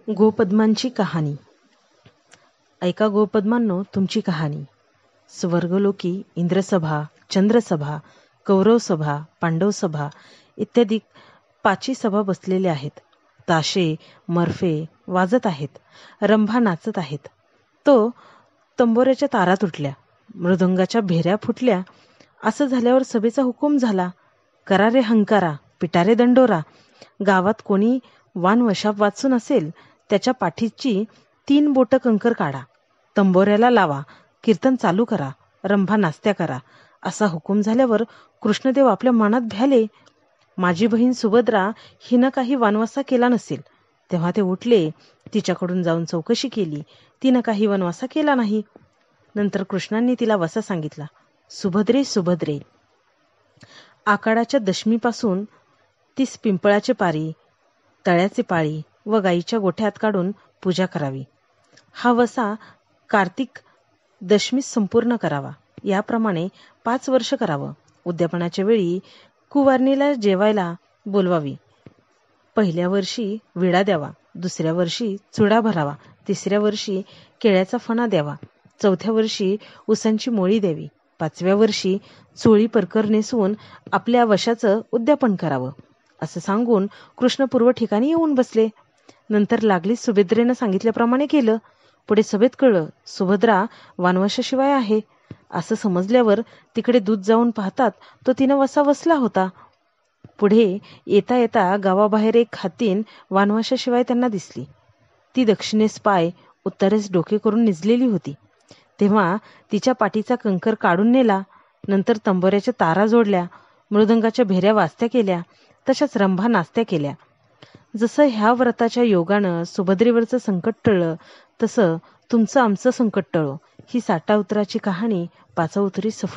गोपद्मांची कहाणी. ऐका गोपद्मांनो तुमची कहाणी. स्वर्गलोकी इंद्रसभा, चंद्रसभा, कौरवसभा, पांडवसभा इत्यादी 5 सभा बसलेल्या आहेत. ताशे मर्फे वाजत आहेत. रंभा नाचत आहेत. तो तंबोऱ्याच्या तारा तुटल्या, मृदंगाच्या भेऱ्या फुटल्या. असं झाल्यावर सभेचा हुकूम झाला, करा रे हंकारा, पिटा रे दंडोरा. गावात कोणी वान वशाप वाचून असेल त्याच्या पाठीची 3 बोटं कंकर काढा, तंबोऱ्याला लावा, कीर्तन चालू करा, रंभा नास्त्या करा. असा हुकूम झाल्यावर कृष्णदेव आपल्या मनात भ्याले. माझी बहीण सुभद्रा हिनं काही वनवासा केला नसेल. तेव्हा ते उठले, तिच्याकडून जाऊन चौकशी केली. तिनं काही वनवासा केला नाही. नंतर कृष्णांनी तिला वसा सांगितला. सुभद्रे सुभद्रे, आकाडाच्या दशमीपासून 30 पिंपळाचे पारी, तळ्याचे पाळी व गाईच्या गोठ्यात काढून पूजा करावी. हा वसा कार्तिक दशमीस संपूर्ण करावा. याप्रमाणे 5 वर्ष करावं. उद्यापनाच्या वेळी कुवारणीला जेवायला बोलवावी. पहिल्या वर्षी विडा द्यावा, दुसऱ्या वर्षी चुडा भरावा, तिसऱ्या वर्षी केळ्याचा फणा द्यावा, चौथ्या वर्षी उसांची मोळी द्यावी, 5व्या वर्षी चोळी परकर नेसवून आपल्या वशाचं उद्यापन करावं. असं सांगून कृष्ण पूर्व ठिकाणी येऊन बसले. नंतर लागलीच सुभद्रेनं सांगितल्याप्रमाणे केलं. पुढे सभेत कळलं, सुभद्रा वानवशाशिवाय आहे. असं समजल्यावर तिकडे दूध जाऊन पाहतात तो तिनं वसा वसला होता. पुढे येता येता गावाबाहेर एक हातीन वानवशाशिवाय त्यांना दिसली. ती दक्षिणेस पाय, उत्तरेस डोके करून निजलेली होती. तेव्हा तिच्या पाठीचा कंकर काढून नेला. नंतर तंबोऱ्याच्या तारा जोडल्या, मृदंगाच्या भेऱ्या वाजत्या केल्या, तशाच रंभा नाचत्या केल्या. जसं ह्या व्रताच्या योगानं सुभद्रेवरचं संकट टळलं, तसं तुमचं आमचं संकट टळो. ही 60 उतराची कहाणी 5 उतरी सफल